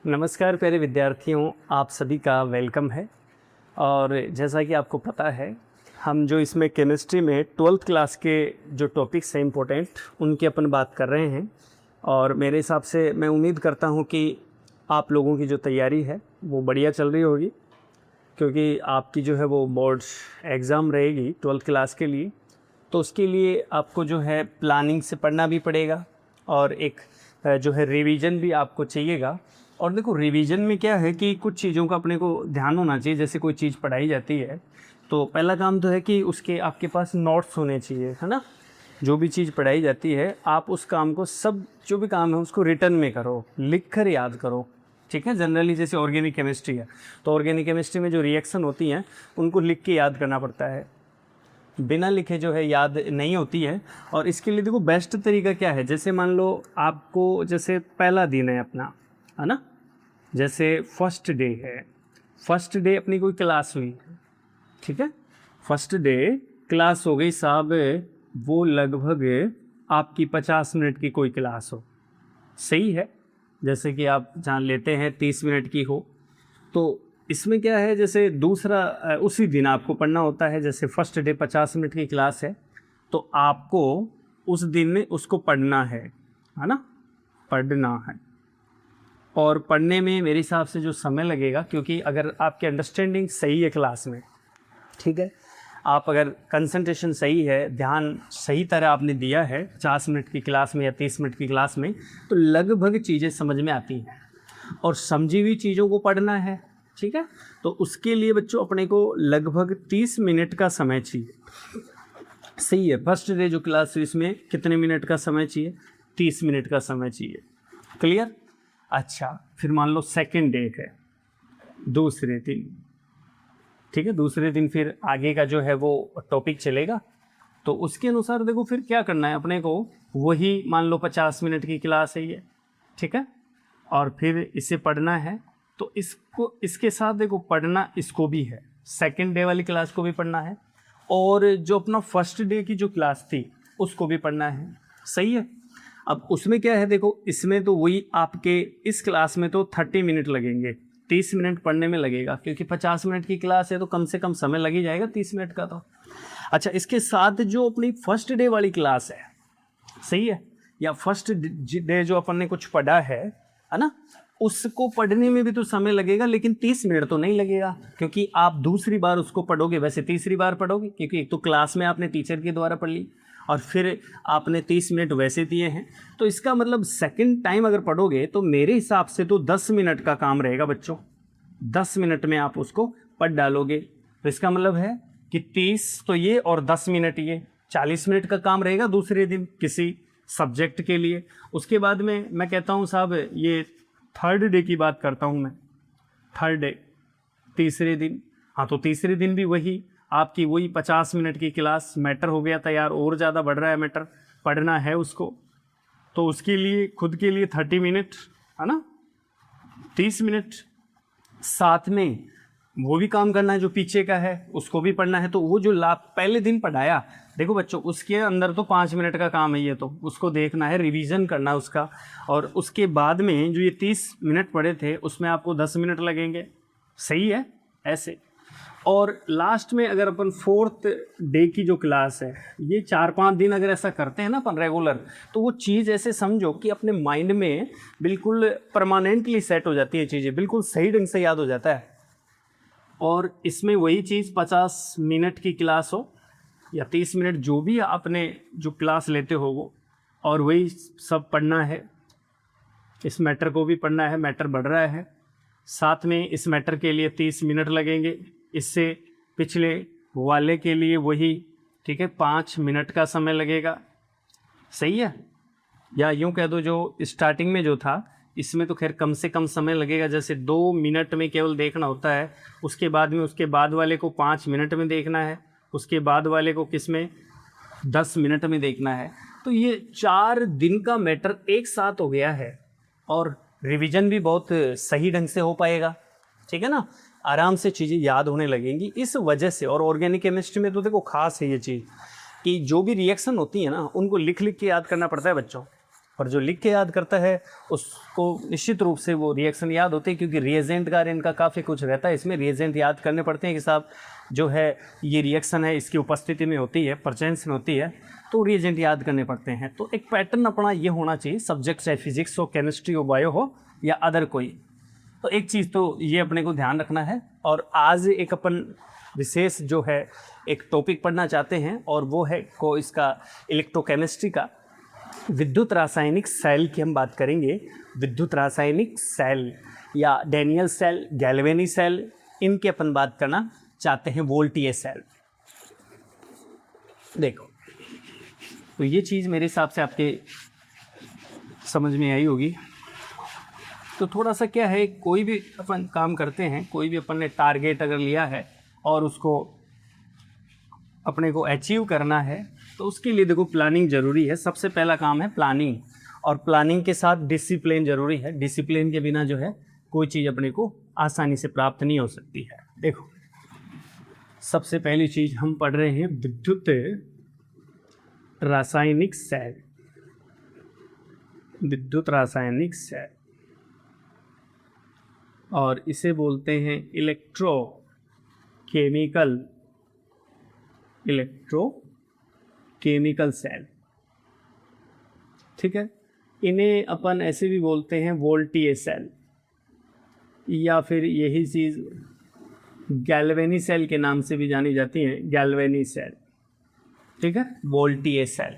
नमस्कार प्यारे विद्यार्थियों, आप सभी का वेलकम है। और जैसा कि आपको पता है, हम जो इसमें केमिस्ट्री में 12th क्लास के जो टॉपिक्स हैं इम्पोर्टेंट, उनकी अपन बात कर रहे हैं। और मेरे हिसाब से मैं उम्मीद करता हूं कि आप लोगों की जो तैयारी है वो बढ़िया चल रही होगी, क्योंकि आपकी जो है वो बोर्ड्स एग्ज़ाम रहेगी 12th क्लास के लिए। तो उसके लिए आपको जो है प्लानिंग से पढ़ना भी पड़ेगा और एक जो है रिवीजन भी आपको चाहिएगा। और देखो, रिवीजन में क्या है कि कुछ चीज़ों का अपने को ध्यान होना चाहिए। जैसे कोई चीज़ पढ़ाई जाती है तो पहला काम तो है कि उसके आपके पास नोट्स होने चाहिए, है ना। जो भी चीज़ पढ़ाई जाती है आप उस काम को, सब जो भी काम है उसको रिटर्न में करो, लिख कर याद करो, ठीक है। जनरली जैसे ऑर्गेनिक केमिस्ट्री है तो ऑर्गेनिक केमिस्ट्री में जो रिएक्शन होती हैं उनको लिख के याद करना पड़ता है, बिना लिखे जो है याद नहीं होती है। और इसके लिए देखो बेस्ट तरीका क्या है, जैसे मान लो आपको जैसे पहला दिन है अपना, है ना, जैसे फर्स्ट डे है, फर्स्ट डे अपनी कोई क्लास हुई, ठीक है, फर्स्ट डे क्लास हो गई साहब, वो लगभग आपकी 50 मिनट की कोई क्लास हो, सही है। जैसे कि आप जान लेते हैं 30 मिनट की हो, तो इसमें क्या है, जैसे दूसरा उसी दिन आपको पढ़ना होता है। जैसे फर्स्ट डे 50 मिनट की क्लास है तो आपको उस दिन में उसको पढ़ना है ना, पढ़ना है। और पढ़ने में मेरे हिसाब से जो समय लगेगा, क्योंकि अगर आपकी अंडरस्टैंडिंग सही है क्लास में, ठीक है, आप अगर कंसंट्रेशन सही है, ध्यान सही तरह आपने दिया है 50 मिनट की क्लास में या 30 मिनट की क्लास में, तो लगभग चीज़ें समझ में आती हैं। और समझी हुई चीज़ों को पढ़ना है, ठीक है। तो उसके लिए बच्चों अपने को लगभग 30 मिनट का समय चाहिए, सही है। फर्स्ट डे जो क्लास है इसमें कितने मिनट का समय चाहिए? 30 मिनट का समय चाहिए, क्लियर। अच्छा, फिर मान लो सेकंड डे है, दूसरे दिन, ठीक है, दूसरे दिन फिर आगे का जो है वो टॉपिक चलेगा। तो उसके अनुसार देखो फिर क्या करना है अपने को, वही मान लो 50 मिनट की क्लास है ये, ठीक है, और फिर इसे पढ़ना है। तो इसको इसके साथ देखो पढ़ना इसको भी है, सेकंड डे वाली क्लास को भी पढ़ना है, और जो अपना फर्स्ट डे की जो क्लास थी उसको भी पढ़ना है, सही है। अब उसमें क्या है, देखो इसमें तो वही आपके इस क्लास में तो 30 मिनट लगेंगे, 30 मिनट पढ़ने में लगेगा, क्योंकि 50 मिनट की क्लास है तो कम से कम समय लग ही जाएगा 30 मिनट का तो। अच्छा, इसके साथ जो अपनी फर्स्ट डे वाली क्लास है, सही है, या फर्स्ट डे जो अपन ने कुछ पढ़ा है ना, उसको पढ़ने में भी तो समय लगेगा, लेकिन 30 मिनट तो नहीं लगेगा, क्योंकि आप दूसरी बार उसको पढ़ोगे, वैसे तीसरी बार पढ़ोगे, क्योंकि एक तो क्लास में आपने टीचर के द्वारा पढ़ ली और फिर आपने 30 मिनट वैसे दिए हैं। तो इसका मतलब सेकंड टाइम अगर पढ़ोगे तो मेरे हिसाब से तो 10 मिनट का काम रहेगा बच्चों, 10 मिनट में आप उसको पढ़ डालोगे। तो इसका मतलब है कि 30 तो ये और 10 मिनट ये, 40 मिनट का काम रहेगा दूसरे दिन किसी सब्जेक्ट के लिए। उसके बाद में मैं कहता हूँ साहब, ये थर्ड डे की बात करता हूँ मैं, थर्ड डे, तीसरे दिन, हाँ, तो तीसरे दिन भी वही आपकी वही 50 मिनट की क्लास, मैटर हो गया तैयार, और ज़्यादा बढ़ रहा है मैटर, पढ़ना है उसको, तो उसके लिए खुद के लिए 30 मिनट, है ना, 30 मिनट, साथ में वो भी काम करना है जो पीछे का है, उसको भी पढ़ना है। तो वो जो पहले दिन पढ़ाया, देखो बच्चों उसके अंदर तो 5 मिनट का काम है ये, तो उसको देखना है, रिवीजन करना है उसका। और उसके बाद में जो ये 30 मिनट पढ़े थे उसमें आपको 10 मिनट लगेंगे, सही है, ऐसे। और लास्ट में अगर अपन फोर्थ डे की जो क्लास है, ये 4-5 दिन अगर ऐसा करते हैं ना अपन रेगुलर, तो वो चीज़ ऐसे समझो कि अपने माइंड में बिल्कुल परमानेंटली सेट हो जाती है चीज़ें, बिल्कुल सही ढंग से याद हो जाता है। और इसमें वही चीज़ 50 मिनट की क्लास हो या 30 मिनट, जो भी आपने जो क्लास लेते हो वो, और वही सब पढ़ना है। इस मैटर को भी पढ़ना है, मैटर बढ़ रहा है, साथ में इस मैटर के लिए 30 मिनट लगेंगे, इससे पिछले वाले के लिए वही, ठीक है, 5 मिनट का समय लगेगा, सही है। या यूँ कह दो जो स्टार्टिंग में जो था इसमें तो खैर कम से कम समय लगेगा, जैसे 2 मिनट में केवल देखना होता है, उसके बाद में उसके बाद वाले को 5 मिनट में देखना है, उसके बाद वाले को किस में 10 मिनट में देखना है। तो ये 4 दिन का मैटर एक साथ हो गया है, और रिवीजन भी बहुत सही ढंग से हो पाएगा, ठीक है ना, आराम से चीज़ें याद होने लगेंगी इस वजह से। और ऑर्गेनिक केमिस्ट्री में तो देखो खास है ये चीज़ कि जो भी रिएक्शन होती है ना उनको लिख लिख के याद करना पड़ता है बच्चों, और जो लिख के याद करता है उसको निश्चित रूप से वो रिएक्शन याद होते हैं, क्योंकि रिएजेंट का इनका काफ़ी कुछ रहता है, इसमें रिएजेंट याद करने पड़ते हैं कि साहब जो है ये रिएक्शन है इसकी उपस्थिति में होती है, प्रेजेंस में होती है, तो रिएजेंट याद करने पड़ते हैं। तो एक पैटर्न अपना ये होना चाहिए, सब्जेक्ट चाहे फिजिक्स हो, केमिस्ट्री हो, बायो हो या अदर कोई। तो एक चीज़ तो ये अपने को ध्यान रखना है। और आज एक अपन विशेष जो है एक टॉपिक पढ़ना चाहते हैं, और वो है को इसका इलेक्ट्रोकेमिस्ट्री का विद्युत रासायनिक सेल की हम बात करेंगे। विद्युत रासायनिक सेल या डैनियल सेल, गैल्वेनी सेल, इनकी अपन बात करना चाहते हैं। वोल्टियर सेल, देखो तो ये चीज़ मेरे हिसाब से आपके समझ में आई होगी। तो थोड़ा सा क्या है, कोई भी अपन काम करते हैं, कोई भी अपन ने टारगेट अगर लिया है और उसको अपने को अचीव करना है, तो उसके लिए देखो प्लानिंग ज़रूरी है। सबसे पहला काम है प्लानिंग, और प्लानिंग के साथ डिसिप्लिन ज़रूरी है। डिसिप्लिन के बिना जो है कोई चीज़ अपने को आसानी से प्राप्त नहीं हो सकती है। देखो सबसे पहली चीज़ हम पढ़ रहे हैं विद्युत रासायनिक सेल। विद्युत रासायनिक सेल, और इसे बोलते हैं इलेक्ट्रोकेमिकल सेल, ठीक है। इन्हें अपन ऐसे भी बोलते हैं वोल्टियर सेल, या फिर यही चीज़ गैल्वेनी सेल के नाम से भी जानी जाती है, गैल्वेनी सेल, ठीक है, वोल्टियर सेल।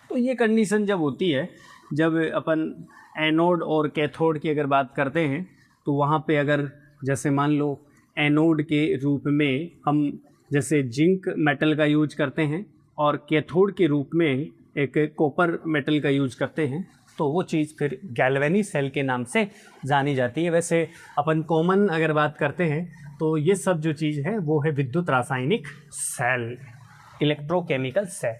तो ये कंडीशन जब होती है, जब अपन एनोड और कैथोड की अगर बात करते हैं, तो वहाँ पे अगर जैसे मान लो एनोड के रूप में हम जैसे जिंक मेटल का यूज करते हैं, और कैथोड के रूप में एक कॉपर मेटल का यूज करते हैं, तो वो चीज़ फिर गैल्वेनी सेल के नाम से जानी जाती है। वैसे अपन कॉमन अगर बात करते हैं तो ये सब जो चीज़ है वो है विद्युत रासायनिक सेल, इलेक्ट्रोकेमिकल सेल।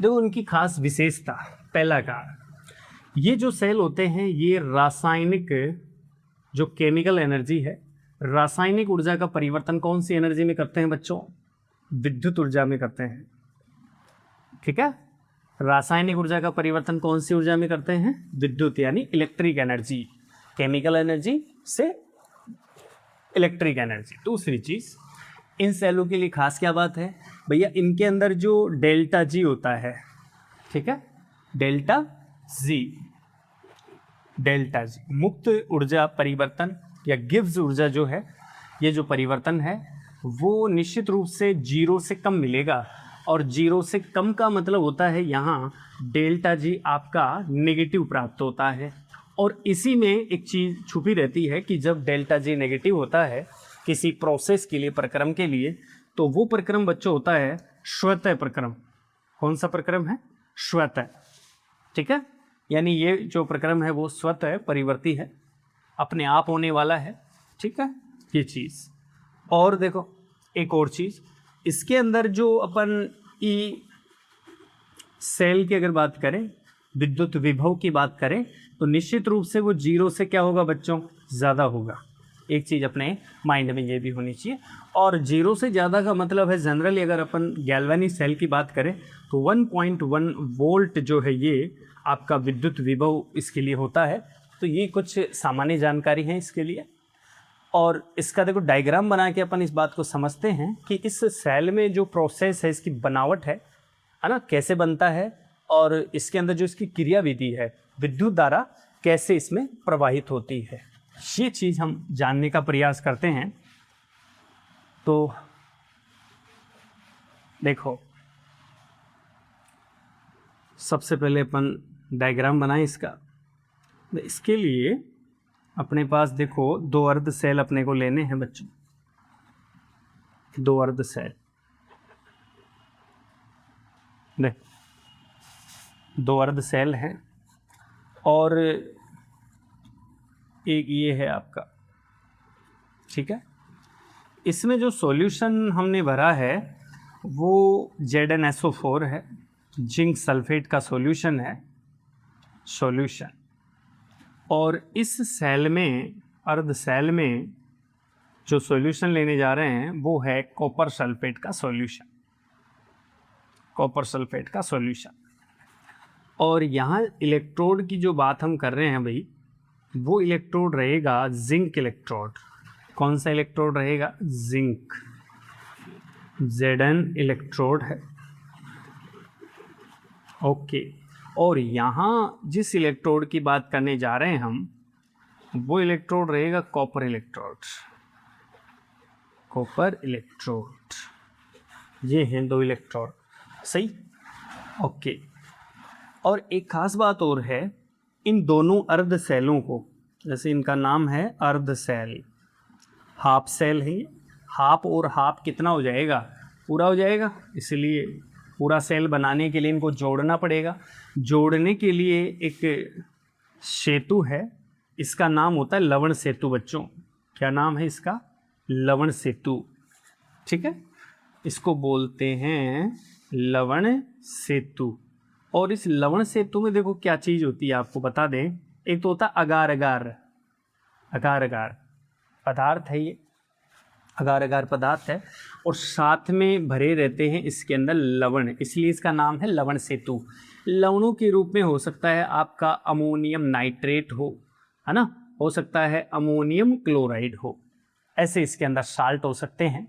देखो उनकी खास विशेषता, पहला का ये जो सेल होते हैं ये रासायनिक जो केमिकल एनर्जी है, रासायनिक ऊर्जा का परिवर्तन कौन सी एनर्जी में करते हैं बच्चों? विद्युत ऊर्जा में करते हैं, ठीक है। रासायनिक ऊर्जा का परिवर्तन कौन सी ऊर्जा में करते हैं? विद्युत, यानी इलेक्ट्रिक एनर्जी, केमिकल एनर्जी से इलेक्ट्रिक एनर्जी। दूसरी चीज़, इन सेलों के लिए खास क्या बात है भैया, इनके अंदर जो डेल्टा जी होता है, ठीक है, डेल्टा जी मुक्त ऊर्जा परिवर्तन या गिब्स ऊर्जा जो है, ये जो परिवर्तन है वो निश्चित रूप से 0 से कम मिलेगा। और 0 से कम का मतलब होता है यहाँ डेल्टा जी आपका नेगेटिव प्राप्त होता है। और इसी में एक चीज़ छुपी रहती है कि जब डेल्टा जी नेगेटिव होता है किसी प्रोसेस के लिए, प्रक्रम के लिए, तो वो प्रक्रम बच्चों होता है श्वेत प्रक्रम। कौन सा प्रक्रम है? श्वेत, ठीक है। यानी ये जो प्रक्रम है वो स्वत है, परिवर्ती है, अपने आप होने वाला है, ठीक है, ये चीज़। और देखो एक और चीज़, इसके अंदर जो अपन ई सेल की अगर बात करें, विद्युत विभव की बात करें, तो निश्चित रूप से वो 0 से क्या होगा बच्चों? ज़्यादा होगा। एक चीज़ अपने माइंड में ये भी होनी चाहिए। और 0 से ज़्यादा का मतलब है जनरली अगर अपन गैल्वेनी सेल की बात करें तो 1.1 वोल्ट जो है ये आपका विद्युत विभव इसके लिए होता है। तो ये कुछ सामान्य जानकारी है इसके लिए। और इसका देखो डायग्राम बना के अपन इस बात को समझते हैं कि इस सेल में जो प्रोसेस है, इसकी बनावट है ना, कैसे बनता है, और इसके अंदर जो इसकी क्रियाविधि है, विद्युत धारा कैसे इसमें प्रवाहित होती है, ये चीज़ हम जानने का प्रयास करते हैं। तो देखो सबसे पहले अपन डायग्राम बनाएं इसका। इसके लिए अपने पास देखो 2 अर्ध सेल अपने को लेने हैं बच्चों, 2 अर्ध सेल, देख 2 अर्ध सेल हैं, और एक ये है आपका, ठीक है। इसमें जो सॉल्यूशन हमने भरा है वो ZnSO4 है, जिंक सल्फेट का सॉल्यूशन है, सॉल्यूशन। और इस सेल में, अर्ध सेल में जो सॉल्यूशन लेने जा रहे हैं वो है कॉपर सल्फेट का सॉल्यूशन, कॉपर सल्फेट का सॉल्यूशन। और यहाँ इलेक्ट्रोड की जो बात हम कर रहे हैं भाई, वो इलेक्ट्रोड रहेगा जिंक इलेक्ट्रोड। कौन सा इलेक्ट्रोड रहेगा? जिंक, Zn इलेक्ट्रोड है। ओके, और यहाँ जिस इलेक्ट्रोड की बात करने जा रहे हैं हम, वो इलेक्ट्रोड रहेगा कॉपर इलेक्ट्रोड। कॉपर इलेक्ट्रोड, ये हैं दो इलेक्ट्रोड, सही। ओके, और एक खास बात और है, इन दोनों अर्ध सेलों को, जैसे इनका नाम है अर्ध सेल, हाफ सेल है, हाफ और हाफ कितना हो जाएगा? पूरा हो जाएगा। इसलिए पूरा सेल बनाने के लिए इनको जोड़ना पड़ेगा। जोड़ने के लिए एक सेतु है, इसका नाम होता है लवण सेतु। बच्चों, क्या नाम है इसका? लवण सेतु, ठीक है। इसको बोलते हैं लवण सेतु। और इस लवण सेतु में देखो क्या चीज़ होती है, आपको बता दें। एक तो होता है अगार अगार, अगार अगार पदार्थ है ये, अगार अगार पदार्थ है, और साथ में भरे रहते हैं इसके अंदर लवण, इसलिए इसका नाम है लवण सेतु। लवणों के रूप में हो सकता है आपका अमोनियम नाइट्रेट हो, है ना, हो सकता है अमोनियम क्लोराइड हो, ऐसे इसके अंदर साल्ट हो सकते हैं।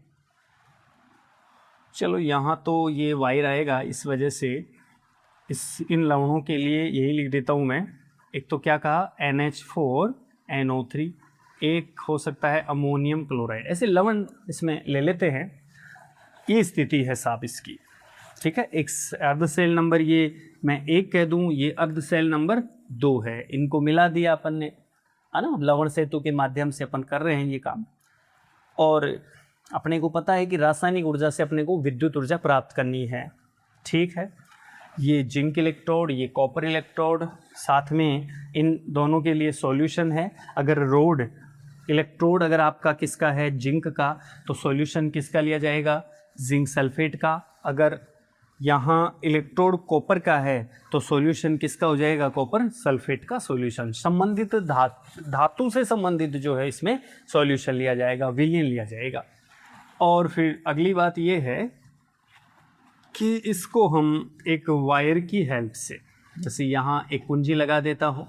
चलो यहाँ तो ये वायर आएगा, इस वजह से इन लवणों के लिए यही लिख देता हूँ मैं। एक तो क्या कहा? NH4NO3, एक हो सकता है अमोनियम क्लोराइड, ऐसे लवण इसमें ले लेते हैं। ये स्थिति है साहब इसकी, ठीक है। एक अर्ध सेल नंबर ये मैं 1 कह दूं, ये अर्ध सेल नंबर 2 है। इनको मिला दिया अपन ने, है ना, लवण सेतु के माध्यम से अपन कर रहे हैं ये काम। और अपने को पता है कि रासायनिक ऊर्जा से अपने को विद्युत ऊर्जा प्राप्त करनी है, ठीक है। ये जिंक इलेक्ट्रोड, ये कॉपर इलेक्ट्रोड, साथ में इन दोनों के लिए सॉल्यूशन है। अगर रोड इलेक्ट्रोड अगर आपका किसका है? जिंक का, तो सॉल्यूशन किसका लिया जाएगा? जिंक सल्फेट का। अगर यहाँ इलेक्ट्रोड कॉपर का है तो सॉल्यूशन किसका हो जाएगा? कॉपर सल्फेट का सॉल्यूशन। संबंधित धातु से संबंधित जो है इसमें सॉल्यूशन लिया जाएगा, विलयन लिया जाएगा। और फिर अगली बात ये है कि इसको हम एक वायर की हेल्प से, जैसे यहाँ एक कुंजी लगा देता हूँ,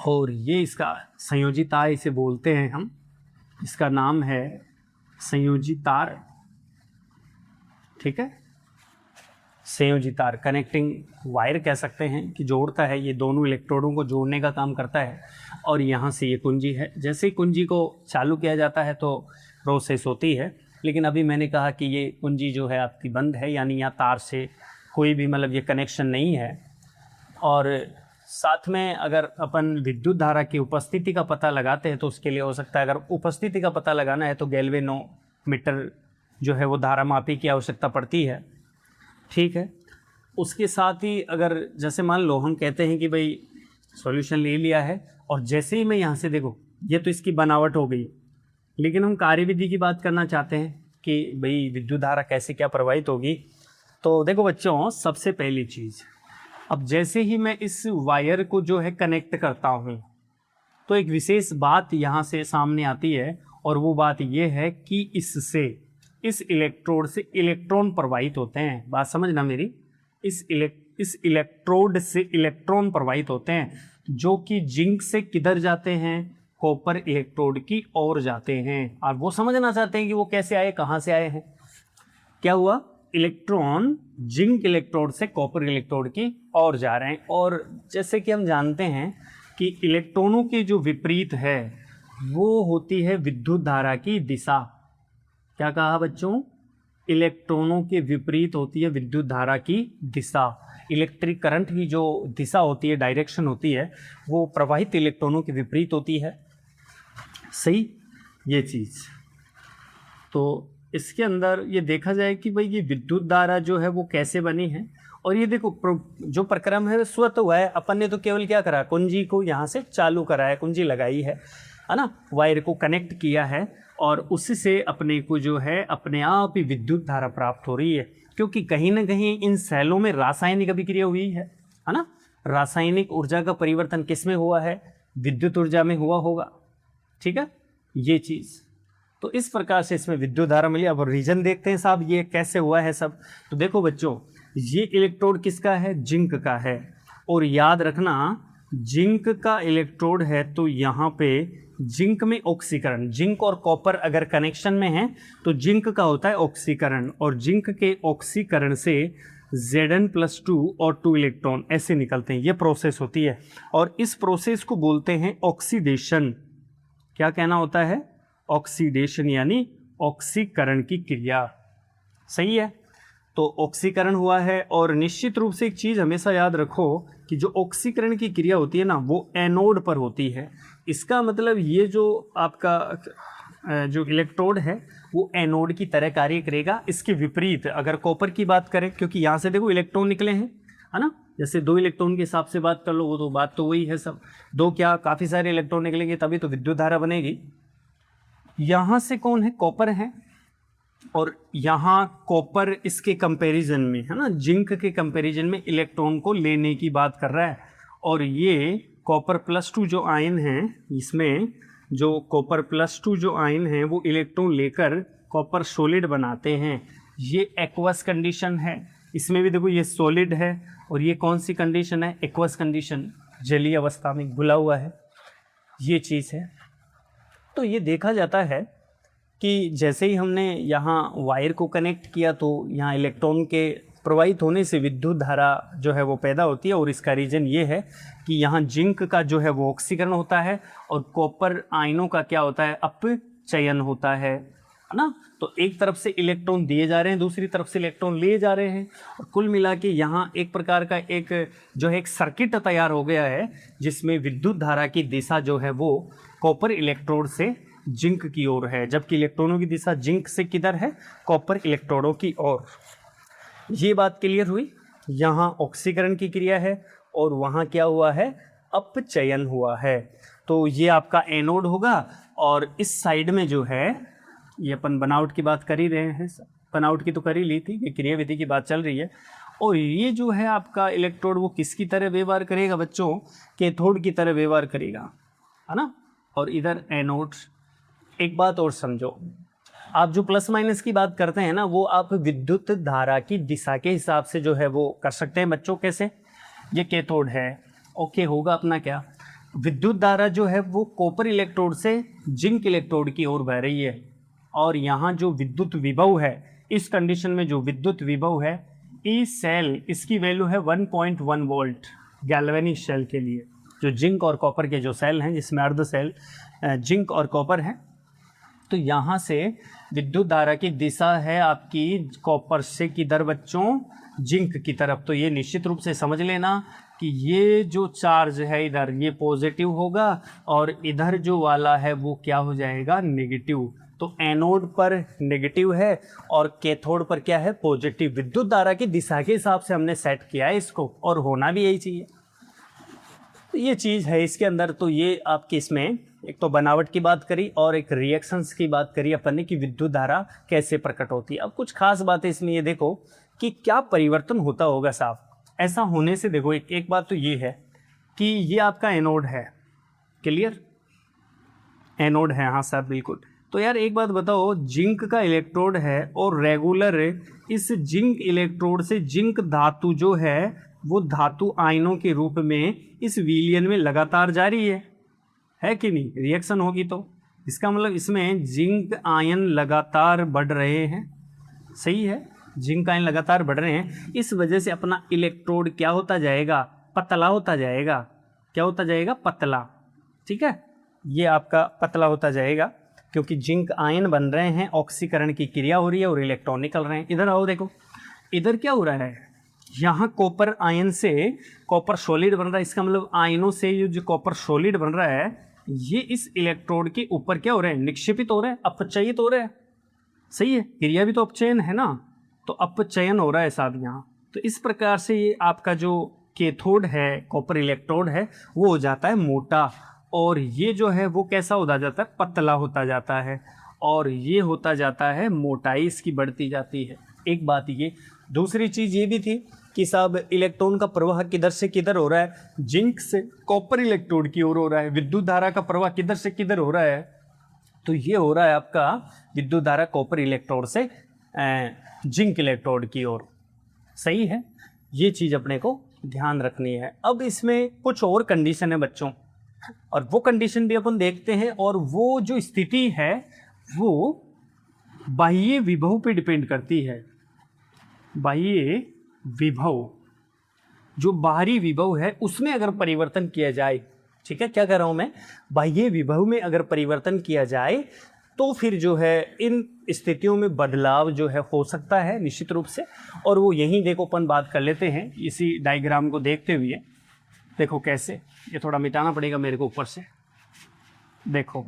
और ये इसका संयोजी तार इसे बोलते हैं हम, इसका नाम है संयोजी तार, ठीक है। संयोजी तार कनेक्टिंग वायर कह सकते हैं, कि जोड़ता है, ये दोनों इलेक्ट्रोडों को जोड़ने का काम करता है। और यहाँ से ये कुंजी है, जैसे ही कुंजी को चालू किया जाता है तो प्रोसेस होती है। लेकिन अभी मैंने कहा कि ये कुंजी जो है आपकी बंद है, यानी यहाँ तार से कोई भी मतलब ये कनेक्शन नहीं है। और साथ में अगर अपन विद्युत धारा की उपस्थिति का पता लगाते हैं तो उसके लिए हो सकता है, अगर उपस्थिति का पता लगाना है तो गैल्वेनोमीटर जो है वो धारा मापी की आवश्यकता पड़ती है, ठीक है। उसके साथ ही अगर जैसे मान लो हम कहते हैं कि भाई सॉल्यूशन ले लिया है, और जैसे ही मैं यहाँ से देखो, ये तो इसकी बनावट हो गई, लेकिन हम कार्यविधि की बात करना चाहते हैं कि भाई विद्युत धारा कैसे क्या प्रवाहित होगी। तो देखो बच्चों, सबसे पहली चीज़, अब जैसे ही मैं इस वायर को जो है कनेक्ट करता हूँ तो एक विशेष बात यहाँ से सामने आती है, और वो बात ये है कि इससे, इस इलेक्ट्रोड से इलेक्ट्रॉन प्रवाहित होते हैं। बात समझना मेरी, इस इलेक्ट्रोड से इलेक्ट्रॉन प्रवाहित होते हैं, जो कि जिंक से किधर जाते हैं? कॉपर इलेक्ट्रोड की ओर जाते हैं। और वो समझना चाहते हैं कि वो कैसे आए, कहाँ से आए हैं। क्या हुआ? इलेक्ट्रॉन जिंक इलेक्ट्रोड से कॉपर इलेक्ट्रोड की ओर जा रहे हैं। और जैसे कि हम जानते हैं कि इलेक्ट्रॉनों की जो विपरीत है वो होती है विद्युत धारा की दिशा। क्या कहा बच्चों? इलेक्ट्रॉनों के विपरीत होती है विद्युत धारा की दिशा। इलेक्ट्रिक करंट की जो दिशा होती है, डायरेक्शन होती है, वो प्रवाहित इलेक्ट्रॉनों के विपरीत होती है, सही। ये चीज़ तो इसके अंदर ये देखा जाए कि भाई ये विद्युत धारा जो है वो कैसे बनी है। और ये देखो जो प्रक्रम है स्वतः हुआ है, अपन ने तो केवल क्या करा, कुंजी को यहाँ से चालू करा है, कुंजी लगाई है ना, वायर को कनेक्ट किया है, और उससे अपने को जो है अपने आप ही विद्युत धारा प्राप्त हो रही है। क्योंकि कहीं ना कहीं इन सेलों में रासायनिक अभिक्रिया हुई है ना। रासायनिक ऊर्जा का परिवर्तन किस में हुआ है? विद्युत ऊर्जा में हुआ होगा, ठीक है। ये चीज़ तो इस प्रकार से इसमें विद्युत धारा मिली। अब रीजन देखते हैं साहब ये कैसे हुआ है सब। तो देखो बच्चों, ये इलेक्ट्रोड किसका है? जिंक का है। और याद रखना जिंक का इलेक्ट्रोड है तो यहाँ पे जिंक में ऑक्सीकरण, जिंक और कॉपर अगर कनेक्शन में है तो जिंक का होता है ऑक्सीकरण, और जिंक के ऑक्सीकरण से Zn+2 और 2 इलेक्ट्रॉन ऐसे निकलते हैं। ये प्रोसेस होती है और इस प्रोसेस को बोलते हैं ऑक्सीडेशन। क्या कहना होता है? ऑक्सीडेशन, यानी ऑक्सीकरण की क्रिया। सही है, तो ऑक्सीकरण हुआ है। और निश्चित रूप से एक चीज़ हमेशा याद रखो कि जो ऑक्सीकरण की क्रिया होती है ना वो एनोड पर होती है। इसका मतलब ये जो आपका जो इलेक्ट्रोड है वो एनोड की तरह कार्य करेगा। इसके विपरीत अगर कॉपर की बात करें, क्योंकि यहाँ से देखो इलेक्ट्रॉन निकले हैं, है ना, जैसे 2 इलेक्ट्रॉन के हिसाब से बात कर लो, वो तो बात तो वही है सब। 2 क्या, काफ़ी सारे इलेक्ट्रॉन निकलेंगे तभी तो विद्युत धारा बनेगी। यहाँ से कौन है? कॉपर है। और यहाँ कॉपर इसके कंपैरिजन में, है ना, जिंक के कंपैरिजन में इलेक्ट्रॉन को लेने की बात कर रहा है। और ये कॉपर +2 जो आयन है, इसमें जो कॉपर +2 जो आयन है वो इलेक्ट्रॉन लेकर कॉपर सॉलिड बनाते हैं। ये एक्वस कंडीशन है। इसमें भी देखो ये सॉलिड है और ये कौन सी कंडीशन है? एक्वस कंडीशन, जलीय अवस्था में घुला हुआ है, ये चीज़ है। तो ये देखा जाता है कि जैसे ही हमने यहाँ वायर को कनेक्ट किया तो यहाँ इलेक्ट्रॉन के प्रवाहित होने से विद्युत धारा जो है वो पैदा होती है। और इसका रीज़न ये है कि यहाँ जिंक का जो है वो ऑक्सीकरण होता है और कॉपर आयनों का क्या होता है? अपचयन होता है ना। तो एक तरफ से इलेक्ट्रॉन दिए जा रहे हैं, दूसरी तरफ से इलेक्ट्रॉन लिए जा रहे हैं, और कुल मिला के यहाँ एक प्रकार का एक सर्किट तैयार हो गया है जिसमें विद्युत धारा की दिशा जो है वो कॉपर इलेक्ट्रोड से जिंक की ओर है, जबकि इलेक्ट्रॉनों की दिशा जिंक से किधर है? कॉपर इलेक्ट्रोडों की ओर। ये बात क्लियर हुई। यहाँ ऑक्सीकरण की क्रिया है और वहाँ क्या हुआ है? अपचयन हुआ है। तो ये आपका एनोड होगा। और इस साइड में जो है, ये अपन बनावट की बात कर ही रहे हैं, बनावट की तो कर ही ली थी, ये क्रिया विधि की बात चल रही है। और ये जो है आपका इलेक्ट्रोड वो किसकी तरह व्यवहार करेगा बच्चों? कैथोड की तरह व्यवहार करेगा, है ना। और इधर एनोड। एक बात और समझो, आप जो प्लस माइनस की बात करते हैं ना वो आप विद्युत धारा की दिशा के हिसाब से जो है वो कर सकते हैं बच्चों। कैसे? ये कैथोड है, ओके, होगा अपना क्या? विद्युत धारा जो है वो कॉपर इलेक्ट्रोड से जिंक इलेक्ट्रोड की ओर बह रही है। और यहाँ जो विद्युत विभव है, इस कंडीशन में जो विद्युत विभव है, ई सेल इसकी वैल्यू है 1.1 वोल्ट गैल्वेनिक सेल के लिए। जो जिंक और कॉपर के जो सेल हैं जिसमें अर्ध सेल जिंक और कॉपर है, तो यहाँ से विद्युत धारा की दिशा है आपकी कॉपर से किधर बच्चों? जिंक की तरफ। तो ये निश्चित रूप से समझ लेना कि ये जो चार्ज है इधर ये पॉजिटिव होगा और इधर जो वाला है वो क्या हो जाएगा? नेगेटिव। तो एनोड पर नेगेटिव है और कैथोड पर क्या है? पॉजिटिव। विद्युत धारा की दिशा के हिसाब से हमने सेट किया है इसको, और होना भी यही चाहिए। तो ये चीज़ है इसके अंदर। तो ये आपके इसमें एक तो बनावट की बात करी और एक रिएक्शंस की बात करी अपन ने कि विद्युत धारा कैसे प्रकट होती है। अब कुछ खास बातें इसमें ये देखो कि क्या परिवर्तन होता होगा साहब। ऐसा होने से देखो एक बात तो ये है कि ये आपका एनोड है, क्लियर? एनोड है, हाँ साहब बिल्कुल। तो यार एक बात बताओ, जिंक का इलेक्ट्रोड है और रेगुलर इस जिंक इलेक्ट्रोड से जिंक धातु जो है वो धातु आयनों के रूप में इस विलयन में लगातार जारी है कि नहीं? रिएक्शन होगी तो इसका मतलब इसमें जिंक आयन लगातार बढ़ रहे हैं। सही है, जिंक आयन लगातार बढ़ रहे हैं। इस वजह से अपना इलेक्ट्रोड क्या होता जाएगा? पतला होता जाएगा। क्या होता जाएगा? पतला। ठीक है, ये आपका पतला होता जाएगा क्योंकि जिंक आयन बन रहे हैं, ऑक्सीकरण की क्रिया हो रही है और इलेक्ट्रॉन निकल रहे हैं। इधर आओ देखो, इधर क्या हो रहा है? यहाँ कॉपर आयन से कॉपर सॉलिड बन रहा है। इसका मतलब आयनों से ये जो कॉपर सॉलिड बन रहा है ये इस इलेक्ट्रोड के ऊपर क्या हो रहा है? निक्षेपित हो रहा है, अपचयित हो रहा है। सही है, क्रिया भी तो अपचयन है ना, तो अपचयन हो रहा है साहब यहाँ। तो इस प्रकार से ये आपका जो कैथोड है, कॉपर इलेक्ट्रोड है, वो हो जाता है मोटा, और ये जो है वो कैसा होता जाता है? पतला होता जाता है, और ये होता जाता है मोटाई इसकी बढ़ती जाती है। एक बात ये। दूसरी चीज़ ये भी थी कि साहब इलेक्ट्रॉन का प्रवाह किधर से किधर हो रहा है? जिंक से कॉपर इलेक्ट्रोड की ओर हो रहा है। विद्युत धारा का प्रवाह किधर से किधर हो रहा है? तो ये हो रहा है आपका विद्युत धारा कॉपर इलेक्ट्रोड से जिंक इलेक्ट्रोड की ओर। सही है, ये चीज़ अपने को ध्यान रखनी है। अब इसमें कुछ और कंडीशन है बच्चों, और वो कंडीशन भी अपन देखते हैं, और वो जो स्थिति है वो बाह्य विभव पे डिपेंड करती है। बाह्य विभव, जो बाहरी विभव है उसमें अगर परिवर्तन किया जाए, ठीक है, क्या कह रहा हूं मैं, बाह्य विभव में अगर परिवर्तन किया जाए तो फिर जो है इन स्थितियों में बदलाव जो है हो सकता है निश्चित रूप से। और वो यहीं देखो अपन बात कर लेते हैं इसी डायग्राम को देखते हुए। देखो कैसे, ये थोड़ा मिटाना पड़ेगा मेरे को ऊपर से। देखो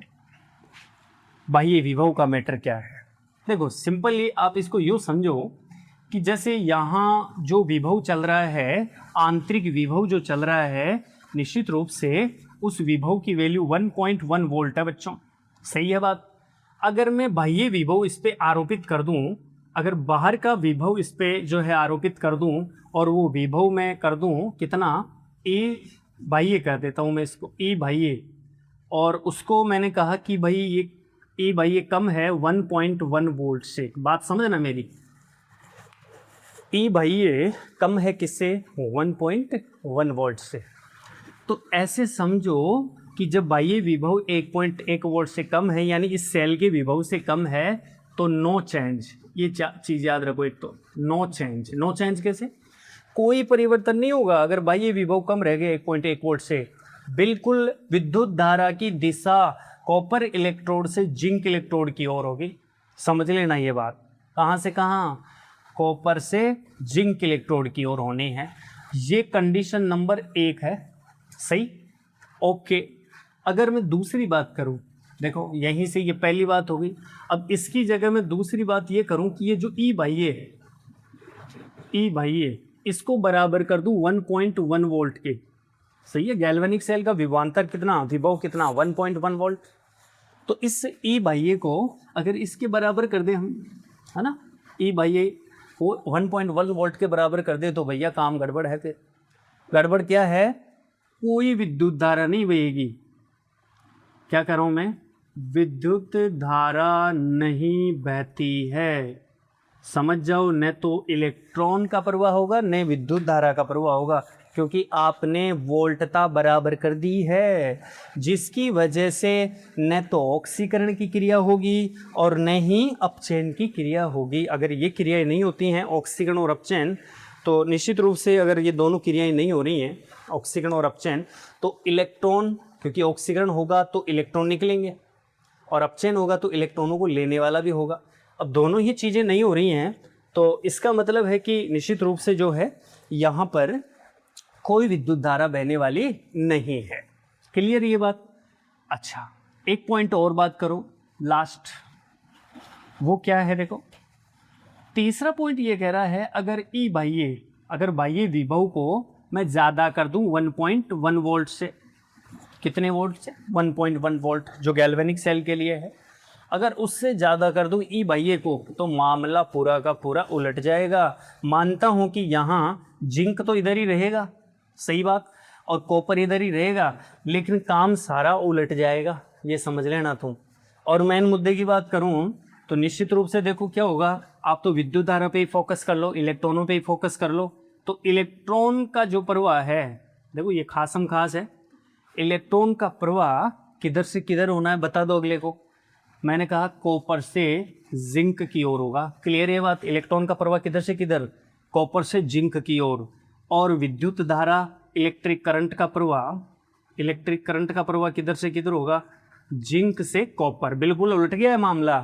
बाह्य विभव का मैटर क्या है। देखो सिंपली आप इसको यूँ समझो कि जैसे यहाँ जो विभव चल रहा है, आंतरिक विभव जो चल रहा है, निश्चित रूप से उस विभव की वैल्यू 1.1 वोल्ट है बच्चों। सही है बात। अगर मैं बाह्य विभव इस पे आरोपित कर दूं, अगर बाहर का विभव इस पे जो है आरोपित कर दूं, और वो विभव मैं कर दूं कितना, ए बाह्य कर देता हूं मैं इसको, ए बाह्य, और उसको मैंने कहा कि भाई ये ए बाह्य कम है 1.1 वोल्ट से। बात समझना मेरी, ए बाह्य कम है किससे, 1.1 वोल्ट से। तो ऐसे समझो कि जब बाह्य विभव 1.1 वोल्ट से कम है, यानी इस सेल के विभव से कम है, तो नो चेंज। ये चीज़ याद रखो, एक तो नो चेंज। नो चेंज कैसे, कोई परिवर्तन नहीं होगा अगर बाह्य विभव कम रह गया 1.1 वोल्ट से। बिल्कुल विद्युत धारा की दिशा कॉपर इलेक्ट्रोड से जिंक इलेक्ट्रोड की ओर होगी। समझ लेना ये बात, कहाँ से कहाँ, कॉपर से जिंक इलेक्ट्रोड की ओर होनी है। ये कंडीशन नंबर 1 है। सही, ओके। अगर मैं दूसरी बात करूं, देखो यहीं से ये पहली बात हो गई। अब इसकी जगह मैं दूसरी बात ये करूं कि ये जो ई बाह्य है, ई बाह्य, इसको बराबर कर दूं 1.1 वोल्ट के। सही है, गैल्वेनिक सेल का विभवांतर कितना, विभव कितना, 1.1 वोल्ट। तो इस ई बाह्य को अगर इसके बराबर कर दें हम, है ना, ई बाह्य को 1.1 वोल्ट के बराबर कर दे, तो भैया काम गड़बड़ है। फिर गड़बड़ क्या है, कोई विद्युत धारा नहीं बहेगी। क्या कर रहा हूं मैं, विद्युत धारा नहीं बहती है। समझ जाओ, न तो इलेक्ट्रॉन का प्रवाह होगा न विद्युत धारा का प्रवाह होगा, क्योंकि आपने वोल्टता बराबर कर दी है, जिसकी वजह से न तो ऑक्सीकरण की क्रिया होगी और न ही अपचयन की क्रिया होगी। अगर ये क्रियाएं नहीं होती हैं, ऑक्सीकरण और अपचयन, तो निश्चित रूप से अगर ये दोनों क्रियाएं नहीं हो रही हैं, ऑक्सीकरण और अपचयन, तो इलेक्ट्रॉन, क्योंकि ऑक्सीकरण होगा तो इलेक्ट्रॉन निकलेंगे, और अपचयन होगा तो इलेक्ट्रॉनों को लेने वाला भी होगा। अब दोनों ही चीज़ें नहीं हो रही हैं, तो इसका मतलब है कि निश्चित रूप से जो है यहाँ पर कोई विद्युत धारा बहने वाली नहीं है। क्लियर ये बात। अच्छा, एक पॉइंट और बात करो, लास्ट, वो क्या है, देखो तीसरा पॉइंट ये कह रहा है, अगर ई बाह्य, अगर बाह्य विभव को मैं ज़्यादा कर दूं 1.1 वोल्ट से, कितने वोल्ट से, 1.1 वोल्ट, जो गैल्वेनिक सेल के लिए है, अगर उससे ज़्यादा कर दूं ई बाह्य को, तो मामला पूरा का पूरा उलट जाएगा। मानता हूं कि यहाँ जिंक तो इधर ही रहेगा, सही बात, और कॉपर इधर ही रहेगा, लेकिन काम सारा उलट जाएगा, ये समझ लेना तुम। और मेन मुद्दे की बात करूं तो निश्चित रूप से देखो क्या होगा, आप तो विद्युत धारा पे ही फोकस कर लो, इलेक्ट्रॉनों पे ही फोकस कर लो, तो इलेक्ट्रॉन का जो प्रवाह है, देखो ये खासम खास है, इलेक्ट्रॉन का प्रवाह किधर से किधर होना है, बता दो अगले को। मैंने कहा कॉपर से जिंक की ओर होगा। क्लियर है बात, इलेक्ट्रॉन का प्रवाह किधर से किधर, कॉपर से जिंक की ओर। और विद्युत धारा, इलेक्ट्रिक करंट का प्रवाह, इलेक्ट्रिक करंट का प्रवाह किधर से किधर होगा, जिंक से कॉपर। बिल्कुल उलट गया है मामला,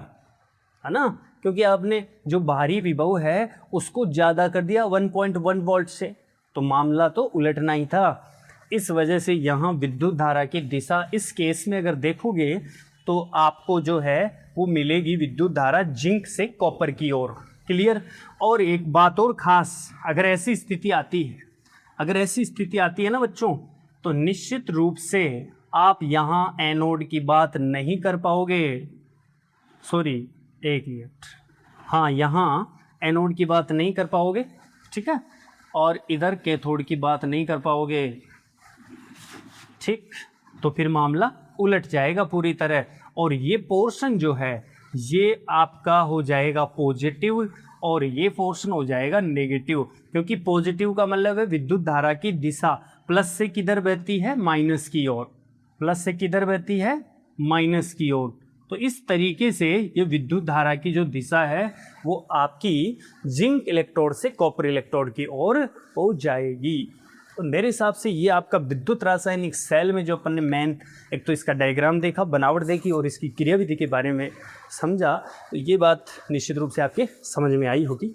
है ना, क्योंकि आपने जो बाहरी विभव है उसको ज़्यादा कर दिया 1.1 वोल्ट से, तो मामला तो उलटना ही था। इस वजह से यहाँ विद्युत धारा की दिशा इस केस में अगर देखोगे तो आपको जो है वो मिलेगी विद्युत धारा जिंक से कॉपर की ओर। क्लियर। और एक बात और खास, अगर ऐसी स्थिति आती है, अगर ऐसी स्थिति आती है ना बच्चों, तो निश्चित रूप से आप यहाँ एनोड की बात नहीं कर पाओगे। सॉरी, एक मिनट, हाँ, यहाँ एनोड की बात नहीं कर पाओगे, ठीक है, और इधर कैथोड की बात नहीं कर पाओगे, ठीक। तो फिर मामला उलट जाएगा पूरी तरह, और ये पोर्शन जो है ये आपका हो जाएगा पॉजिटिव, और ये पोर्शन हो जाएगा नेगेटिव, क्योंकि पॉजिटिव का मतलब है विद्युत धारा की दिशा प्लस से किधर बहती है, माइनस की ओर, प्लस से किधर बहती है, माइनस की ओर। तो इस तरीके से ये विद्युत धारा की जो दिशा है वो आपकी जिंक इलेक्ट्रोड से कॉपर इलेक्ट्रोड की ओर हो जाएगी। तो मेरे हिसाब से ये आपका विद्युत रासायनिक सेल में जो अपन ने मेन एक तो इसका डायग्राम देखा, बनावट देखी और इसकी क्रियाविधि के बारे में समझा, तो ये बात निश्चित रूप से आपके समझ में आई होगी।